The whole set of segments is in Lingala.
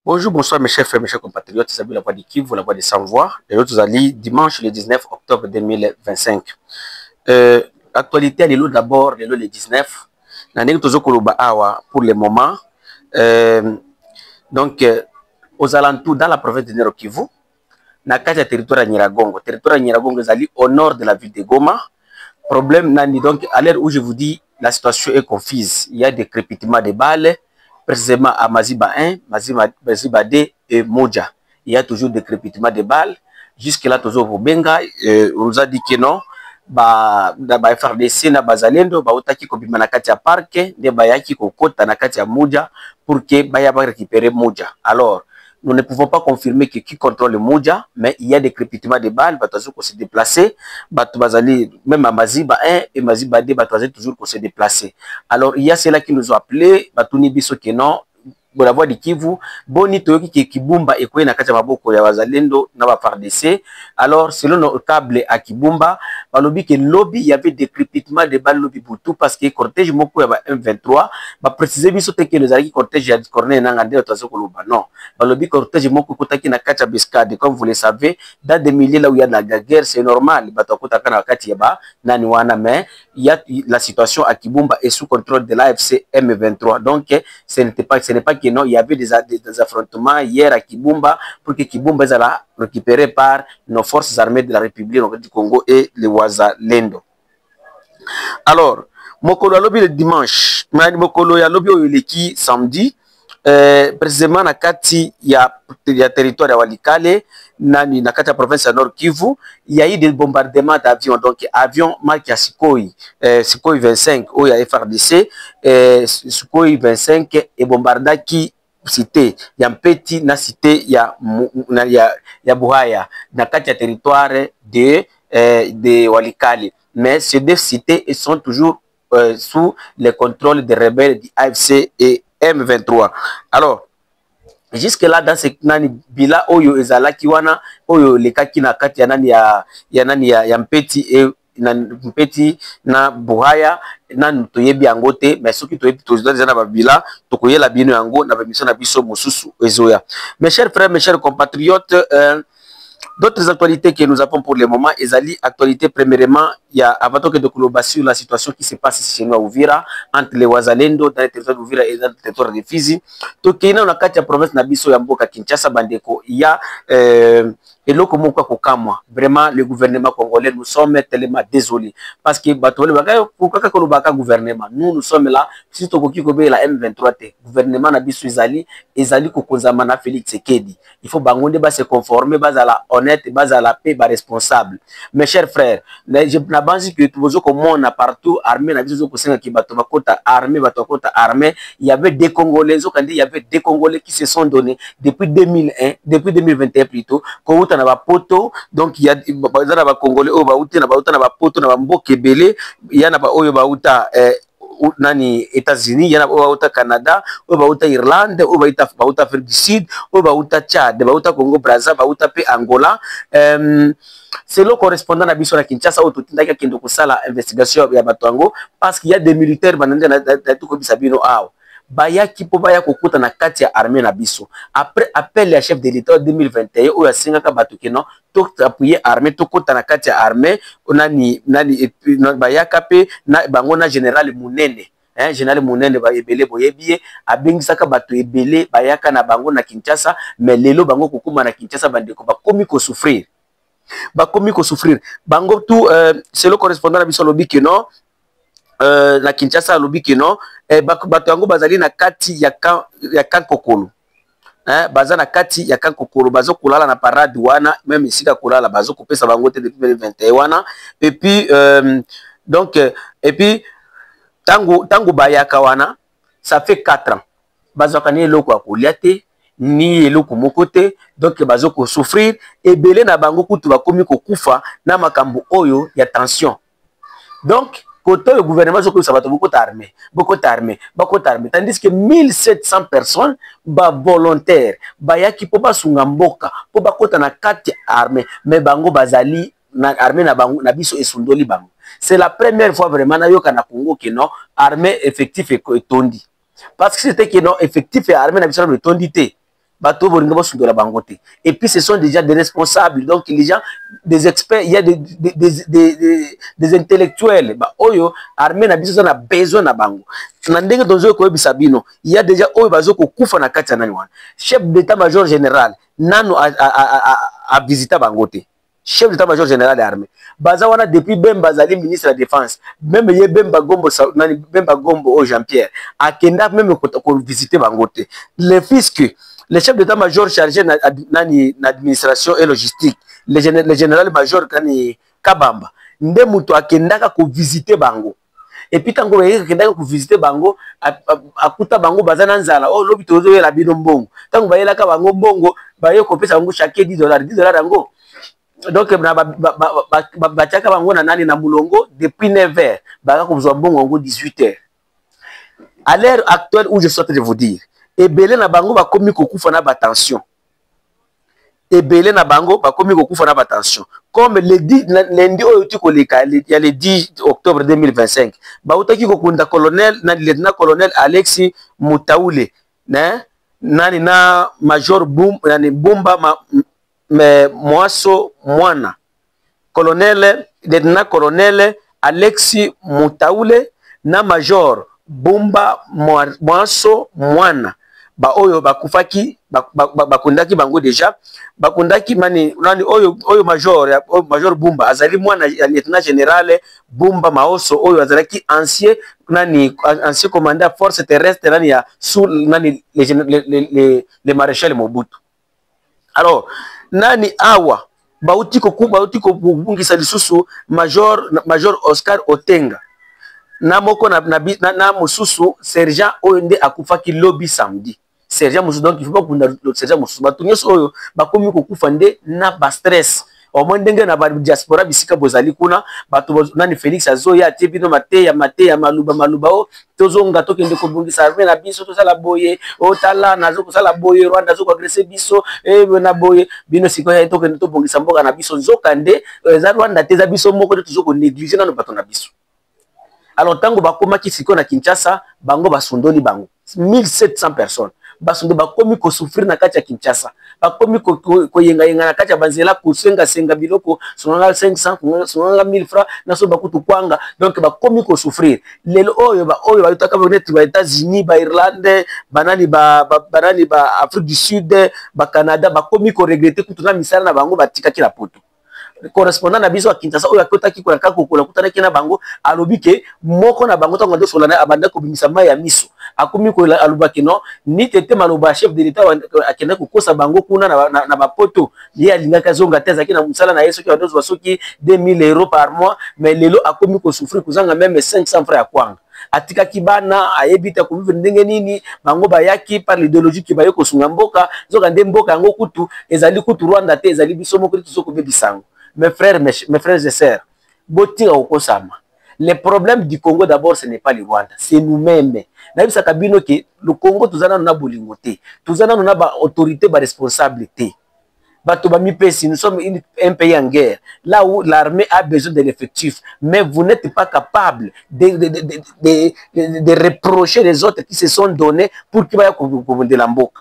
Bonjour, bonsoir mes chers frères, mes chers compatriotes, c'est la voix de Kivu, la voix de sans voix. Et l'autre allez dimanche le 19 octobre 2025. Actualité, d'abord, le 19. L'année pour le moment. Donc, aux alentours, dans la province de Nord Kivu, na kati ya territoire ya Nyiragongo. Territoire ya Nyiragongo est au nord de la ville de Goma. Problème, nani, donc, à l'heure où je vous dis, la situation est confuse. Il y a des crépitements de balles, précisément à Maziba 1, Maziba 2 et Moja. Il y a toujours des crépitements de balles. Jusque-là, toujours au Benga, on nous a dit que non. FRDC na bazalendo bautaki kobima na kati ya parke nde bayaki kokota na kati ya Moja pour que baya ba récupérer Moja. Alors, nous ne pouvons pas confirmer que qui contrôle le Moja, mais il y a des crépitements de balles, batazo ko se déplacer, bazali même à Maziba 1 et Maziba 2 batazo toujours ko se déplacer. Alors, il y a ceux-là qui nous ont appelé, batuni biso que non, la voix de Kivu, boni toyoki ki Kibumba ekwe na kati ya maboko ya bazalendo na ba FARDC. Alors, selon nos câbles à Kibumba, balobi que lobby, il y avait des crépitements de balles lobby pour tout parce que cortège moko ya M23, ba préciser biso te que les alaki cortège ya Corneille Nangande otazo koloba. Non, balobi cortège moko kotaki na kati ya Biscade, comme vous le savez, dans des milliers là où il y a de la guerre, c'est normal, bato kotaka na kati ya ba nani wana, mais il y a la situation à Kibumba est sous contrôle de l'AFC M23. Donc, ce n'est pas que non, il y avait des affrontements hier à Kibumba pour que Kibumba soit récupéré par nos forces armées de la République du Congo et les Wazalendo. Alors, Mokolo Alobi le dimanche, Mokolo Alobi Oyeleki samedi, précisément na kati ya territoire ya Walikale, na kati ya province ya Nord Kivu, il y a eu des bombardements d'avions, donc avion marque ya Sukhoi, Sukhoi 25 au ya FRDC, Sukhoi 25 et bombardaki cité ya Mpeti na cité ya Buhaya na kati ya territoire de Walikale, mais ces deux cités sont toujours sous le contrôle des rebelles du AFC et M23. Alors, jusque-là, dans ce nani bila oyo ezala kiwana oyo lekaki na kati ya nani ya Mpeti et na Mpeti na Buhaya na toyebi yango te, mais ceux qui toyebi toza na babila tokoyela bino yango na mission na biso mosusu ezoya. Mes chers frères, mes chers compatriotes, d'autres actualités que nous avons pour le moment, ezali actualité premièrement, il y a avant que de Koloba sur la situation qui se passe chez nous à Uvira, entre les Wazalendo dans le territoire d'Uvira et dans le territoire de Fizi. Donc, il y a une carte de province Nabiso Yamboka Kinshasa Bandeko. Il y a eloko moko kokamwa. Vraiment, le gouvernement congolais, nous sommes tellement désolés. Parce que gouvernement, nous sommes là, si tu veux la M23, gouvernement Nabiso Ezali Kokozama na Félix Tshisekedi. Il faut bangonde se conformer, base à la honnête, base à la paix, bas responsable. Mes chers frères, je pense que tout le monde a partout armé, il y avait des Congolais, il y avait des Congolais qui se sont donnés depuis 2001, depuis 2021 plutôt, donc il y a des Congolais, il y a nani États-Unis, yana bauta Canada, bauta Irlande, bauta Afrique du Sud, bauta Tchad, bauta Congo Brazza, bauta pe Angola. C'est le correspondant à Biso na Kinshasa au totindaki kendo kusala investigation ya Batwango parce qu'il y a des militaires banande na tout ko bisabino aw. Baya kipo baya kokuta na kati ya armée na biso. Après appel ya chef de l'État 2021 o ya singaka batukeno to appuyer armée to kota na kati ya armée nani baya kapé na bango na général Munene. Général Munene ba ebele boyebie abengisaka bato ebele bayaka na bango na Kinshasa, mais lelo bango kokuma na Kinshasa bandeko bakomi ko souffrir. Bakomi ko souffrir. Bango tout c'est le correspondant na biso lobi que non na Kinshasa lobi que non bato yango bazali na kati ya kan kokolo. Baza na kati ya kan kokolo bazo kulala na parade wana même isika kulala bazo kopesa bango te depuis 2021 wana et puis donc et puis tango bayaka wana ça fait 4 ans bazo kani eloko akolia te ni eloko moko te, donc bazo ko souffrir ebele na bango kutu bakomi ko kufa na makambo oyo ya tension. Donc côté le gouvernement ça va beaucoup d'armée, tandis que 1700 personnes ba volontaires ba yaki po ba sunga mboka po ba kota na kati armée, mais bango bazali na armée na bango na biso esundoli bango. C'est la première fois vraiment na yoka na Congo que non armée effectif et tondi. Parce que c'était que non effectif et armée na biso na tondi te. bateau bolinga sundola bangote. Et puis ce sont déjà des responsables, donc les gens, des experts, il y a des intellectuels. Bah oyo armée na biso na besoin na bango. Na ndenge donzo ko bisabino, il y a déjà oyo bazoko kufa na kati nani wana. Chef d'état-major général nano a visité bangote. Chef d'état-major général de l'armée. Bazawana depuis Bemba Zali ministre de la défense, même ye Bemba Gombo au Jean-Pierre, a Kenda même qu'on visiter Bangote. Le fisc, le chef d'état-major chargé d'administration et logistique, le général-major Kabamba, Ndemuto a Kenda ko visiter Bango. Et puis tant qu'on a Kenda ko visiter Bango, a kuta Bango bazana nzala, oh l'obitozo et la bidombongo. Tant qu'on va y la Bango bongo, ba yo kopesa Bango chaque $10 Bango. Donc batiaka bango na nani na mulongo depuis 9h baka kozwa bongo 18h. À l'heure actuelle où je suis en train de vous dire, ebele na bango bakomi kokufa na batension. Ebele na bango bakomi kokufa na batension. Comme lundi oyo tikoleka, il y a le 10 octobre 2025, bautaki kokunda colonel na lieutenant colonel Alexis Moutaoule, nani na major Bumba mais Moasso Mwana, lieutenant colonel Alexis Moutaoule na major Bumba Moasso Mwana, ba oyo bakufaki bakundaki bango déjà bakundaki mani nani oyo major Bumba azali mwana ya lieutenant général Bumba Maoso oyo azalaki ancien commandant force terrestre nani ya sous nani les maréchal Mobutu. Alors nani awa bauti ko bungisa lisusu major Oscar Otenga na moko na mususu sergent oyo nde akufaki lobby samedi. Sergent mususu, donc il faut pas kunda sergent mususu batu nyonso oyo bakomi ko kufa nde na ba stress au moins ndenge na ba diaspora bisika bozali kuna batu nani Felix azoya tebino mateya maluba o tozonga tokende ko bungisa armée na biso tozala boye o tala nazo ko sala boye Rwanda zo ko agresser biso na boye bino siko ya tokende to bungisa mboka na biso nzoka nde za Rwanda teza biso moko te tozoko négliger na bato na biso. Alors tango bakoma ki siko na Kinshasa bango basundoli bango 1700 personnes basondo bakomi ko souffrir na kati ya Kinshasa, bakomi ko yenga na kati ya banzela ko senga biloko sonanga 500 sonanga 1000 francs na so bakutu kwanga, donc bakomi ko souffrir. Lelo oyo bayutaka boneti ba États-Unis, ba Irlande, banani ba Afrique du Sud, ba Canada bakomi ko regretter kutuna misala na bango batika kila poto. Correspondant na biso a Kinshasa oyo akotaki ko nakako ko kutana kina bango alobi ke moko na bango tango ndo solana abanda ko bimisa mai ya miso akomi ko alobaki no ni tete maloba chef de l'état akenda ko kosa bango kuna na bapoto ye alingaka zonga teza kina musala na yeso ki badozo basoki 2000 € par mois, mais lelo akomi ko souffrir kuzanga même 500 francs ya kwanga atika kibana ayebita ko vivre ndenge nini bango bayaki par l'idéologie ki bayo ko sunga mboka zoka nde mboka yango kutu ezali kutu Rwanda te ezali biso moko to soko bebisango. Mes frères et sœurs, le problème du Congo d'abord ce n'est pas le Rwanda, c'est nous-mêmes. Le Congo nous avons une autorité, une responsabilité. Nous sommes un pays en guerre, là où l'armée a besoin de l'effectif, mais vous n'êtes pas capable de reprocher les autres qui se sont donnés pour qu'ils vaillent de la mboka.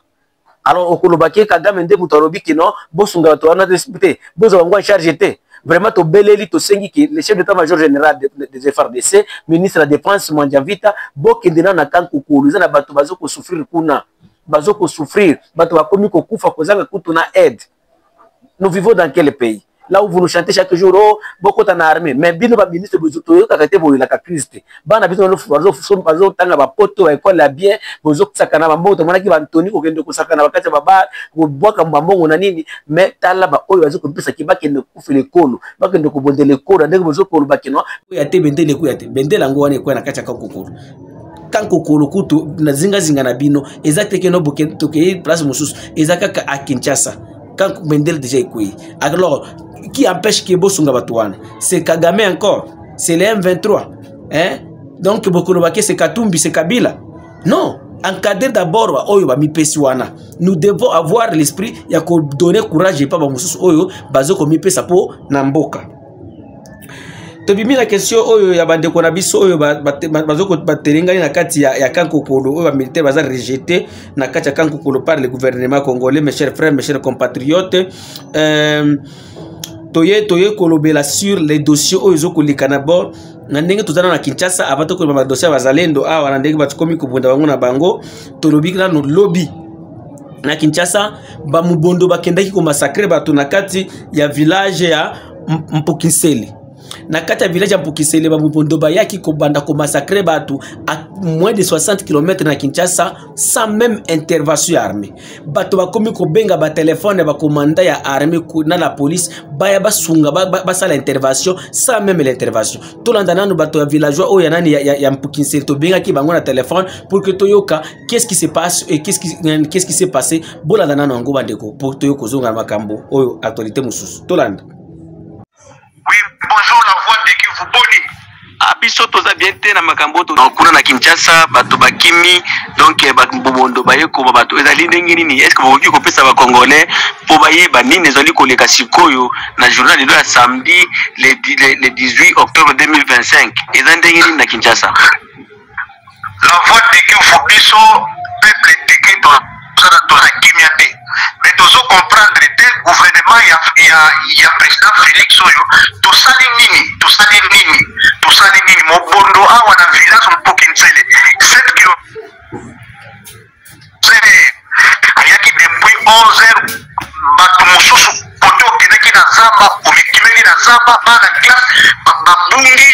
Alors, au Kolobaki, Kagame nde mutorobi ki non, bosunga to wana disputé, bozo ngwa charge té. Vraiment to beleli to sengi ki le chef d'état-major général des FARDC, ministre de la défense Mandiavita, bokendena na kankukulu, za na bato bazo ko souffrir kuna, bazo ko souffrir, bato bakomi ko kufa kozanga kutuna aide. Nous vivons dans quel pays? Là où vous nous chantez chaque jour, oh, beaucoup en armée, mais bien le ministre de l'Autorité, vous la crise. Ban habitant nous tanga ba poto école la bien, vous autres sakana mambo, to manaki ba Antoni ko kende ko sakana ba kati ba ba, ko boka mbambo na nini, mais tala ba oyo bazo ko pesa ki ba kende ko fele kolo, ba kende ko bondele kolo, ndenge bazo ko ba keno, ko ya te bendele ko ya te, bendela ngo wane ko na kati ka kokolo. Kanko kolo kutu na zinga na bino, exacte ke no boke to ke place mususu, ezaka a Kinshasa. Quand Bendel déjà écoué. Alors, qui empêche que Bosunga Batouane? C'est Kagame encore. C'est les M23. Hein? Donc, Bokolobake, c'est Katumbi, c'est Kabila. Non. Encadrer d'abord Oyo Mipesiwana. Nous devons avoir l'esprit, il y a donner courage et pas Bamoussous Oyo, Bazoko Mipesa po Namboka. tobimi la question oyo ya bandeko na biso oyo bazoko baterengani na kati ya Kankokolo oyo ba militaire baza rejeté na kati ya Kankokolo par le gouvernement congolais. Mes chers frères, mes chers compatriotes, toye kolobela sur les dossiers oyo ezokoleka na bord na ndenge tozana na Kinshasa avant ko ba dossier bazalendo awa na ndenge batukomi kobunda bango na bango tolobi na no lobby na Kinshasa ba mubondo bakendaki ko massacrer bato na kati ya village ya Mpokinsele. Na kati ya village ya Mpokinsele ba mubondo bayaki ko banda ko massacrer bato à moins de 60 km na Kinshasa sans même intervention armée. Bato bakomi ko benga ba téléphone ba commandant ya armée na la police baya basunga basala intervention sans même l'intervention. Tolanda nanu bato ya villageois oyo nani ya Mpokinsele to benga ki bango na téléphone pour que toyoka qu'est-ce qui se passe et qu'est-ce qui s'est passé bolanda nanu ngo bandeko pour toyoko zonga makambo oyo actualité mususu tolanda. Oui, bonjour la voix de Kivu Boni. Abiso toza bien te na makambo to kuna na Kinshasa bato bakimi donc babondo bayeko bato ezali ndenge nini est-ce que bokoki kopesa ba congolais po bayeba nini ezali koleka sikoyo na journal de samedi le 18 octobre 2025 ezali ndenge nini na Kinshasa? La voix de Kivu biso peuple teke to zara to hakimia te. Mais tozo comprendre te gouvernement ya président Félix oyo to sali nini mobondo awa na village Mpokinsele 7 km ayaki depuis 11h bato mosusu poto okendaki na zamba omikimeli na zamba bana classe babungi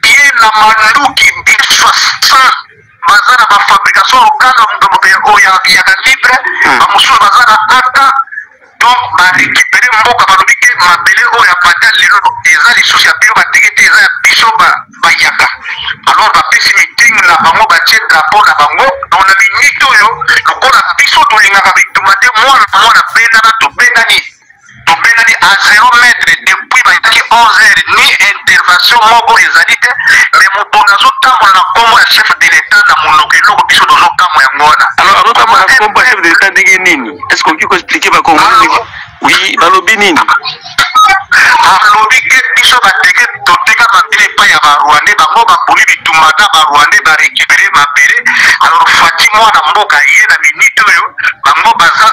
bien na manduki bifasan bazana ba fabrication okanga ya libre bamususu bazana ata donc ba récupérer mboka balobi ke mabele oyo ya badal lelo eza lisusu ya bio batekete eza ya biso bayaka alors bapesi meeting na bango batie drapeau na bango donc na minute oyo lokola biso tolingaka bituma te mwana benana tobendani à 0 mètre depuis bayaki 11h ni intervention moko ezali te mais mobondo azotambola na kombo ya chef de l'état na monoko eloko biso tozokamwa yango wana. Alors azotambola na kombo ya chef de l'état ndenge nini? Est-ce qu'on peut expliquer ba congolais? Oui, balobi nini? Alobi ke biso bateke toteka mabele epai ya barwandais bango baponi bitumba na barwandais barécupere mabele. Alors fati mwana mboka ye na minute oyo bango baza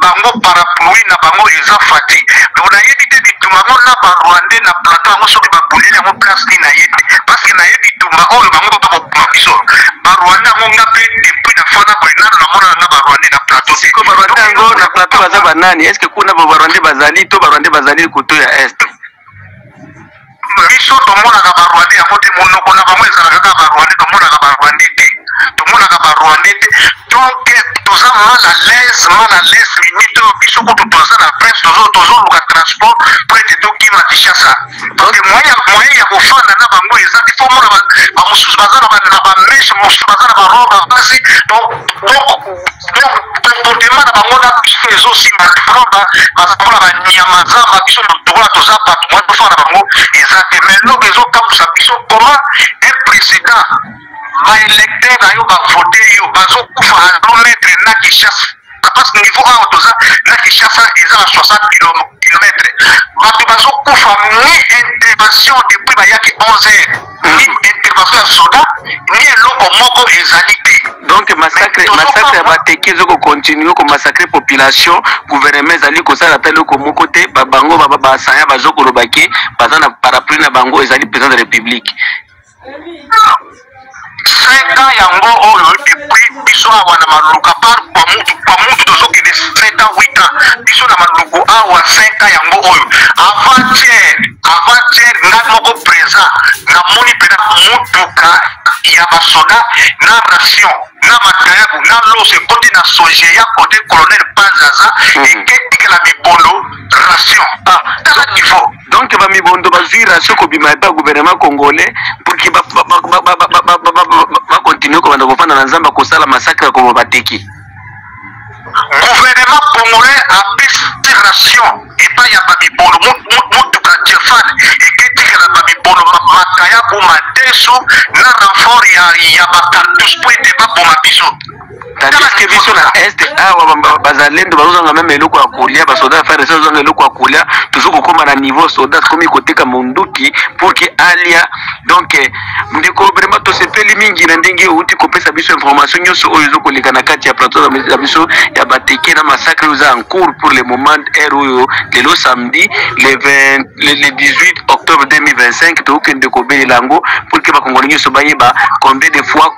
bango parapluie na bango eza fati donc nayebi te bitumba ngo na barwandais na plateau yango soki babundeli yango place ni nayebi parce que nayebi bitumba oyo bango bakoboma biso barwandais yango nga mpe depuis nafana kolinano namona nga barwandais na plateau te ko barwandais yango na plateau baza banani est ce que kuna barwandais bazali to barwandais bazali koto ya est biso tomonaka barwandais yango te monoko na bango ezalaka kaka barwandais tomonaka barwandais te donc toza mal à l'aise minute oyo biso kutu toza na presse tozoluka transport po ete tokima Kinshasa parce que moyen ya kofanda na bango eza te fo mona bamosusu baza na bameshe mosusu baza na baroba basi comportement na bango na biso ezosimba bazamona banyama zamba biso tokola toza bato mwa tofanda bango eza te mais eloko ezokambusa biso comment un président baélecteur na yo bavote yo bazokufa à 1 mètre na Kinshasa parce que niveau awa toza na Kinshasa eza na 60 km bato bazokufa ni intervention depuis bayaki 11h ni intervention ya soda ni eloko moko ezali te donc massacre ya bateki ezoko continue ko massacrer population gouvernement ezali kosala ta eloko moko te bango basanya bazokolobaki baza na parapluie na bango ezali président de la République 5 ans yango oyo depuis biso awa na maluka par kwa mutu tozokende 7 ans 8 ans biso na maluku awa 5 ans yango oyo avant-hier nga moko présent namoni mpena mutuka ya basoda na ration na makayabu na loso ekoti na soje ya kote colonel Panzaza eketikela mibondo ration tala niveau donc bamibondo bazwi ration kobima epa gouvernement congolais pour que bakontinue kobanda kofanda na nzamba kosala massacre komo bateki gouvernement congolais apesi ration epai ya bamibondo mutuka Jefan eketikela bamibondo makayabu madeso na renfort ya bakantus po ete baboma biso tandis que biso na est awa bazalendo bazozanga même eloko ya kolia basoda faire ça bazozanga eloko ya kolia toujours kokoma na niveau soda komi koteka monduki pour que alia donc ndeko vraiment to sepeli mingi na ndenge uti kopesa biso information nyonso oyo ezokoleka na kati ya plateau ya biso ya bateke na massacre oza en cours pour le moment oyo lelo samedi le 18 octobre 2025 tokende kobelela yango pour que bakongoli nyonso bayeba combien de fois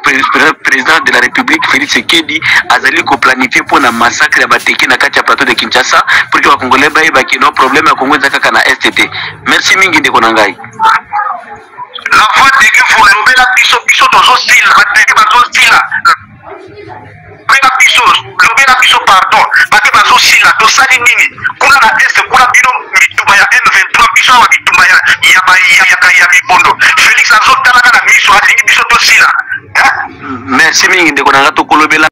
président de la République Félix Tshisekedi azali ko planifier pour na massacre ya bateki na kati ya plateau de Kinshasa pour que bakongolais bayeba que no problème ya Kongo ezaka na STT. Merci mingi ndeko na ngai. La voix de Dieu vous lobela biso tozo sila bateki bazo sila lobela biso pardon bate bazo sila tosali nini kuna na est kuna bino mitumba ya M23 biso wa mitumba ya mibondo Félix azotalaka na miso alingi biso tosila. Merci mingi ndeko na ngato kolobela.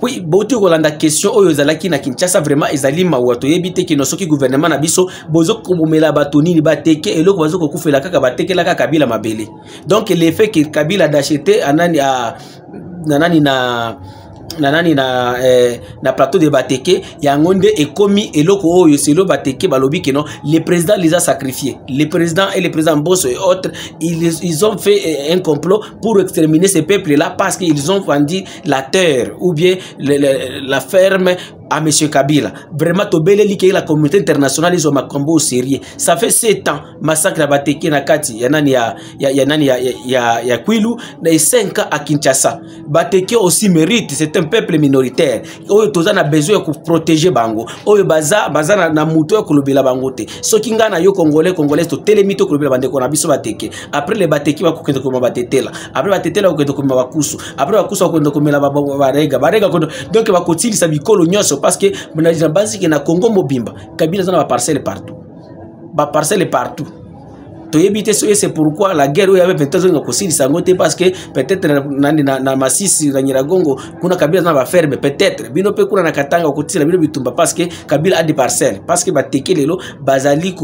Oui, bauti kolanda question oyo ezalaki na Kinshasa vraiment ezali mawa toyebi te ke nosoki gouvernement na biso bozo komomela bato nini bateke eloko bazo kokufela kaka batekela kaka Kabila mabele. Donc l'effet que Kabila d'acheter anani a nanani na plateau de bateke yangonde ekomi eloko oyo selo bateke balobi que non le président les a sacrifiés, le président et le président Bosso et autres ils ont fait un complot pour exterminer ces peuples là parce qu'ils ont vendu la terre ou bien la ferme à monsieur Kabila. Vraiment tobele li la communauté internationale ils ont makambo au sérieux. Ça fait 7 ans massacre à bateke na kati ya nani ya Kwilu na 5 ans à Kinshasa. Bateke aussi mérite, c'est un peuple minoritaire. Oyo toza na besoin de protéger bango. Oyo baza na muto ya kolobela bango te. Soki nga na yo congolais to telemito kolobela bandeko na biso bateke. Après les bateke ba kokende ko batetela. Après batetela ko kokende ko bakusu. Après bakusu ko kokende ko mela barega. Donc ba kotili sa bikolo nyoso parce que mona basi que na Congo mobimba. Kabila zana ba parcelle partout. Ba parcelle partout. C'est pourquoi la guerre où il y avait peut-être aussi parce que peut-être na Masisi na Nyiragongo kuna Kabila na ba ferme peut-être bino pe kuna na Katanga okutila bino bitumba parce que Kabila a des parcelles parce que bateke lelo bazali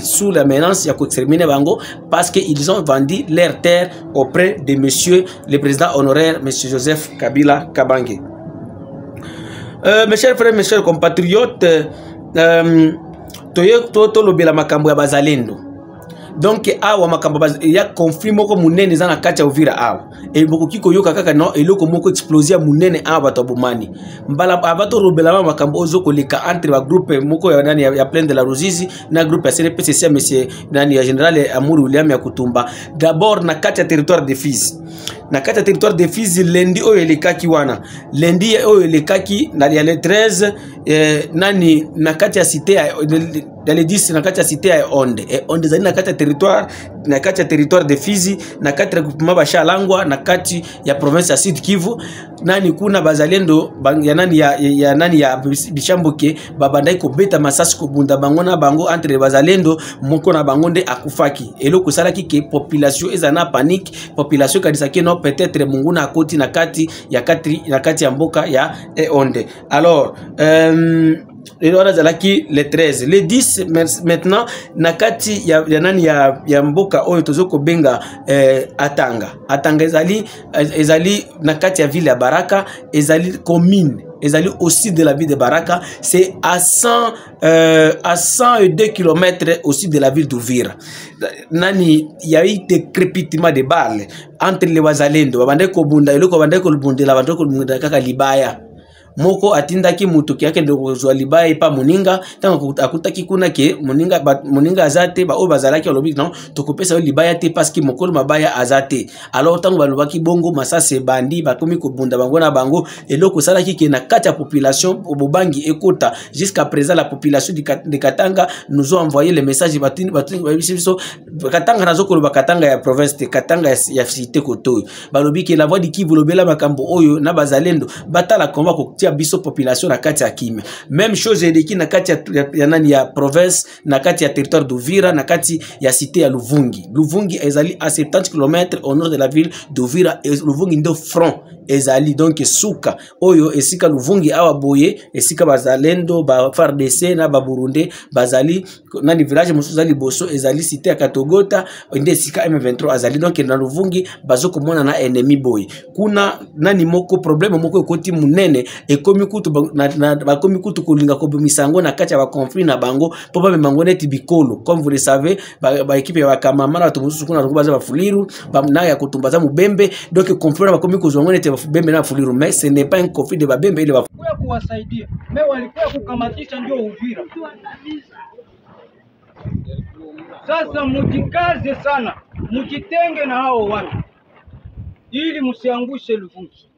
sous la menace ya ko exterminer bango parce que ils ont vendu leur terre auprès de monsieur le président honoraire monsieur Joseph Kabila Kabange. Mes chers frères, mes chers compatriotes, to lobela makambo ya bazalendo. Donc awa makambo ya conflit moko munene za na kati ya Uvira awa e boko kiko yoka kaka no eloko moko explosia munene awa bato bomani mbala abato robela makambo ozo koleka entre ba groupe moko ya nani ya plein de la Ruzizi na groupe ya CNPCC monsieur nani ya général Amour William ya Kutumba d'abord na kati ya territoire de Fizi na kati ya territoire de Fizi lendi oyo elekaki wana lendi oyo elekaki na ya le 13 nani na kati ya cité dans les 10 na kati ya cité ya Onde Onde zali na kati ya territoire de Fizi na kati ya groupement basha langwa na kati ya province ya Sud Kivu nani kuna bazalendo ya nani ya nani ya Bishamboke babandai ko beta masasi ko bunda bango na bango entre bazalendo moko na bango nde akufaki eloko salaki ke population ezana panique population kadisa ke no peut-être munguna akoti na kati ya mboka ya Onde. Alors le 13 le 10 maintenant nakati ya nani ya mboka oyo tozoko benga Atanga ezali nakati ya ville ya Baraka ezali commune ezali aussi de la ville de Baraka c'est à 102 km au sud de la ville d'Uvira. Nani il y a eu des crépitements de balles entre les wazalendo babande ko bunda eloko babande ko bundela babande ko bunda kaka libaya moko atindaki mutuki yake ndo zwa libaya pa muninga tango akutaki kuna ke muninga azate ba o bazalaki olobi non tokopesa libaya te parce que mokolo mabaya azate alors tango balobaki bongo masase bandi bakomi ko bunda bango na bango eloko salaki ke na kati ya population obobangi ekota jusqu'à présent la population de Katanga nous ont envoyé le message Katanga nazokolo bakatanga ya province de Katanga ya cité Koto balobi ke la voix di Kivu lobela makambo oyo na bazalendo batala komba ko biso population na kati ya Kimia. Même chose eleki na kati ya nani ya province na kati ya territoire d'Uvira na kati ya cité ya Luvungi. Luvungi ezali à 70 km au nord de la ville d'Uvira et Luvungi ndo front ezali donc suka oyo esika luvungi awa boye esika bazalendo ba FARDC na ba Burundi bazali nani village mosusu zali boso ezali cité ya Katogota nde esika M23 azali donc na luvungi bazoko mona na ennemi boye kuna nani moko problème moko ekoti munene ekomi kutu na bakomi kutu kolinga ko misango na kati ya ba conflit na bango po ba mango neti bikolo comme vous le savez ba équipe ya Kamama na tumusu kuna baza ba Fuliru ba na ya kutumbaza mubembe donc conflit bakomi kozongo neti ba Bembe na Fuliru mais ce n'est pas un conflit de ba Bembe ile ba kuwasaidia mais walikuwa kukamatisha ndio Uvira. Sasa mujikaze sana, mujitenge na hao watu ili msiangushe Luvungi.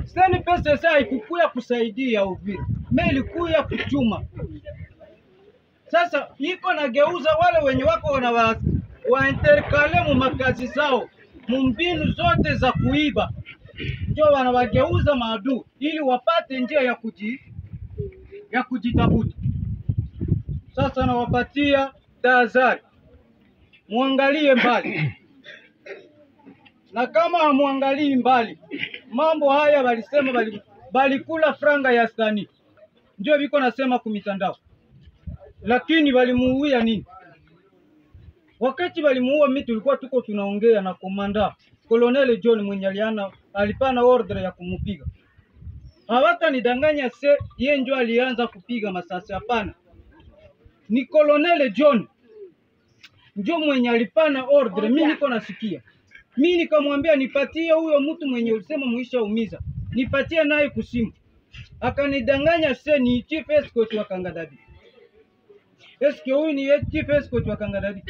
Sasa pesa sasa haikukuya kusaidia Uvira, mais ilikuya kuchuma. Sasa iko nageuza wale wenye wako na wa intercale mu makazi zao, mbinu zote za kuiba. Ndio wanawageuza maadui ili wapate njia ya kujitafuta. Sasa nawapatia tahadhari. Muangalie mbali. Na kama hamuangalii mbali, mambo haya walisema balikula franga ya stani. Ndio biko nasema kumitandao. Lakini walimuuia nini? Wakati walimuua mimi tulikuwa tuko tunaongea na komanda Colonel John mwenye alipana order ya kumupiga. Hawata nidanganya yeye ndio alianza kupiga masasi, hapana. Ni Colonel John ndio mwenye alipana order, mimi niko nasikia. Mimi nikamwambia nipatie huyo mtu mwenye ulisema muisha umiza. Nipatie naye kusimu. Akanidanganya ni chief escort wa Kangadadi. Eske huyu ni chief escort wa Kangadadi?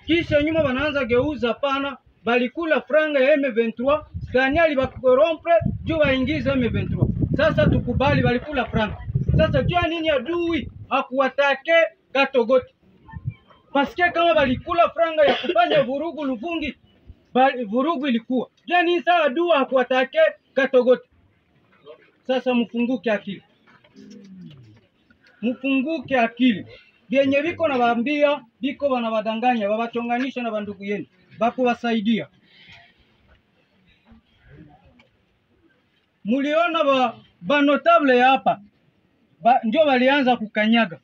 Kisha nyuma wanaanza geuza pana, balikula franga ya M23, Daniel bakorompre juu waingize M23. Sasa tukubali balikula franga. Sasa jua nini adui hakuwatake Katogota? Paske kama balikula franga ya kufanya vurugu Luvungi, vurugu ilikuwa. Jua nini saa adui hakuwatake Katogota? Sasa mfunguke akili. Mfunguke akili. Yenye biko na waambia, biko wanabadanganya, wabachonganisha na bandugu yenu. Bako wasaidia. Muliona ba notable ya hapa. Ndio walianza kukanyaga.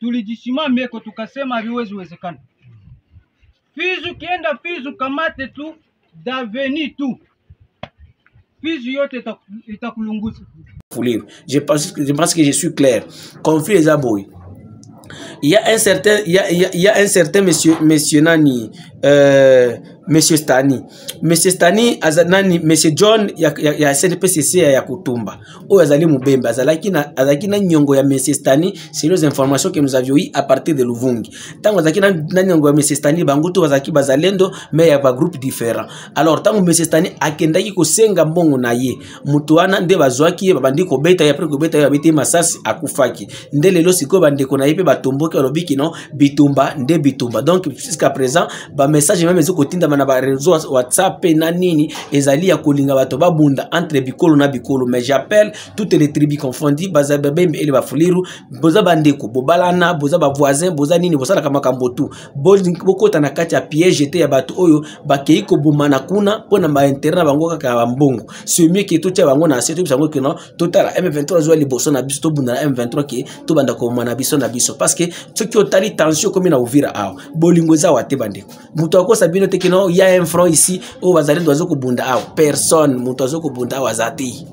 Tulijisimameko tukasema haviwezi wezekana. Fizu kienda Fizu kamate tu daveni tu. Fizu yote itakulunguza. Je pense que je suis clair. Conflit les abois. Il y a un certain monsieur Nani, monsieur Stani. Monsieur Stani, azanani, monsieur John, ya CNPCC ya Kutumba. Ou azali Mubembe, azalaki na nyongo ya monsieur Stani, c'est les informations que nous avions eu à partir de Luvungi. Tant azaki na nyongo ya monsieur Stani, bangutu azaki bazalendo, mais ya ba groupe différent. Alors, tant monsieur Stani akendaki ko senga mbongo na ye, mutuana nde bazwaki babandi ko beta ya pre ko beta ya beti masasi akufaki. Nde lelo siko bande ko na yepe batomboki olobiki no bitumba nde bitumba. Donc jusqu'à présent, ba message même ezo kotinda na ba réseau WhatsApp na nini ezali ya kolinga bato babunda entre bikolo na bikolo. Mais j'appelle toutes les tribus confondues, bazabembe et ba Fuliru, boza bandeko, bobalana, boza ba voisin, boza nini, boza la kamakambo tu. Bokota na kati ya piège te ya bato oyo bakei ko bomana kuna pona ba interne bango kaka mbongo. C'est mieux que tout ya bango na setu bisango que non total M23 zo liboso na biso to bunda na M23 ki to banda ko mana biso na biso parce que ce qui otali tension comme na Uvira awa bolingo za wate bandeko. Muto ko sabino te que non, il y a un front ici au bazalendo azoko bunda awa personne muto azoko bunda awa zati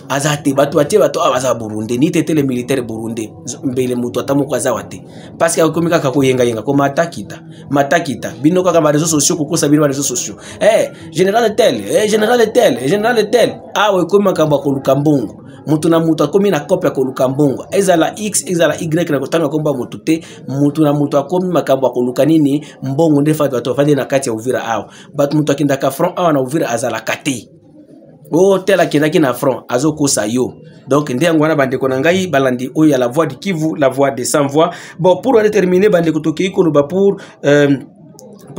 azate bato atie bato abaza Burundi ni tete les militaires Burundi mbele muto atamuko azawate parce que akomika kako yenga ko matakita bino kaka ba réseaux sociaux kokosa bino ba réseaux sociaux général tel awe komika kamba ko lukambongo mutu na mutu akomi na kopia ko lukambongo ezala x ezala y na kotanga komba mutu te mutu na mutu akomi makambo ko lukanini mbongo ndefa bato fande na kati ya Uvira awa bat mutu akinda ka front awa na Uvira azala kate. Oh, tel qui na front, azoko sayo. Donc, ndengwana bandeko nangai balandi oya la voix de Kivu, la voix de sans voix. Bon, pour déterminer bandeko toki koloba pour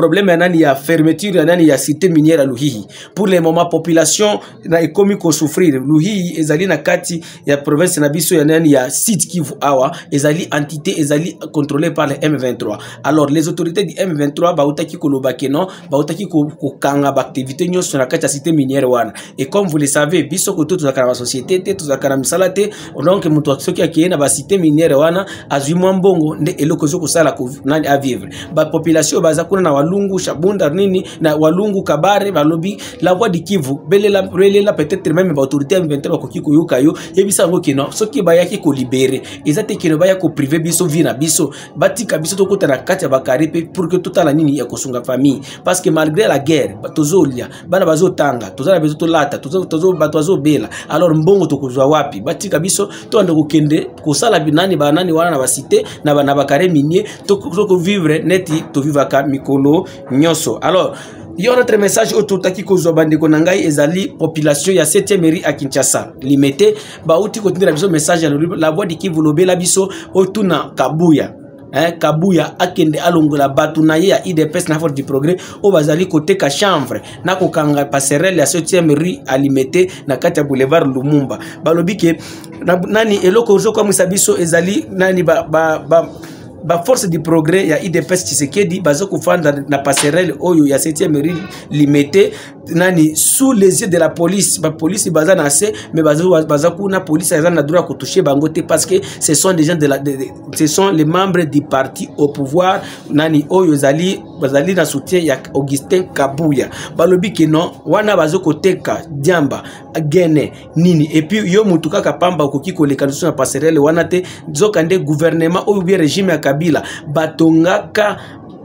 problème ya nani ya fermeture ya nani ya cité minière à Luhihi. Pour le moment population na ekomi ko souffrir. Luhihi ezali na kati ya province na biso ya nani ya Sud Kivu awa ezali entité ezali contrôlée par le M23. Alors les autorités du M23 bautaki koloba ke non bautaki ko kanga ba activité nyonso na kati ya cité minière wana. Et comme vous le savez biso ko tout zakana société te tout zakana misala te donc muto soki akeye na ba cité minière wana azwi mbongo nde eloko zo kosala ko nani a vivre. Ba population baza kuna na Walungu Shabunda nini na Walungu Kabare balobi la voix du Kivu belela peut-être même ba autorité M23 ko kiko yoka yo yebisa ngo kino soki bayaki ko libérer ezate kino baya ko privé biso vina biso batika biso to kota na kati ya bakaripe pour que tout la nini ya kosunga famille parce que malgré la guerre tozolia bana bazotanga tozala bezo to lata tozo batwazo bela alors mbongo to kozwa wapi batika biso to ande ko kende ko sala binani banani wana na ba cité na bana bakare minier to vivre neti to vivaka mikolo nyoso. Alors il y a notre message autour taki kozwa bandeko nangai ezali population ya 7e mairie à Kinshasa limité ba uti continuer la biso message la voix de Kivu lobela biso otuna Kabuya Kabuya akende alongola batu na ye ya IDPS na Force du Progrès o bazali côté ka chanvre na kokanga passerelle ya 7e rue alimete na kati ya boulevard Lumumba balobi ke nani eloko zo kwa musabiso ezali nani ba Force du Progrès ya IDPS Tshisekedi bazo kufanda na passerelle oyo ya 7e rue limité nani sous les yeux de la police ba police baza na se mais baza kuna police baza na droit ko toucher bangote parce que ce sont des gens ce sont les membres du parti au pouvoir nani oyo bazali na soutien ya Augustin Kabuya balobi ke non wana bazo koteka diamba gene nini et puis yo mutuka kapamba okoki koleka na passerelle wana te zokande gouvernement oyo bien régime ya Kabila batongaka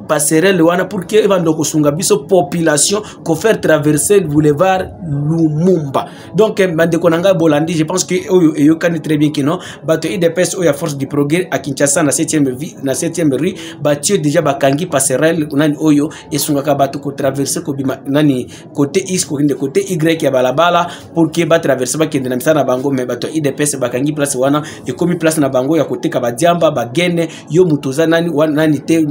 passerelle wana pour que evando kosunga biso population ko faire traverser le boulevard Lumumba. Donc bande konanga bolandi je pense que oyo kan très bien que non bato IDPS oyo Force du Progrès à Kinshasa na 7e rue batio déjà bakangi passerelle nani oyo esungaka bato ko traverser ko bima nani côté X ko côté Y ya balabala pour que ba traverser ba kende na misana bango mais bato IDPS bakangi place wana et comme place na bango ya côté ka badiamba bagene yo mutoza nani te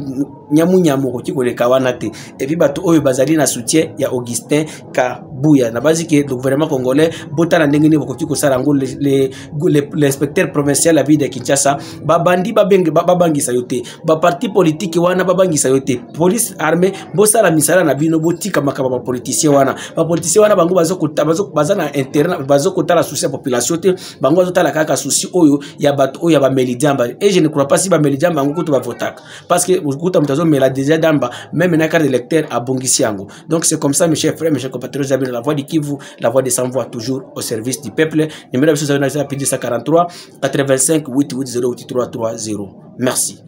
nyamoko kikoleka wana te et puis bato oyo bazali na soutien ya Augustin Kabuya na basi que le gouvernement congolais botana ndengene bokoki ko sala ngo l'inspecteur provincial la ville de Kinshasa babandi babangisa yote ba parti politique wana babangisa yote police armée bosala misala na bino botika makaba ba politicien wana bango baza na interne bazo kotala souci ya population te bango bazotala kaka souci oyo ya bato oyo ba Melidjamba et je ne crois pas si ba Melidjamba ngo to ba votaka parce que ukuta mtazo mela déjà damba même na carte d'électeur à Bongisiango. Donc c'est comme ça mes chers frères, mes chers compatriotes, j'avais la voix du Kivu, la voix des sans-voix toujours au service du peuple. Numéro de 143 85 88 08 330. Merci.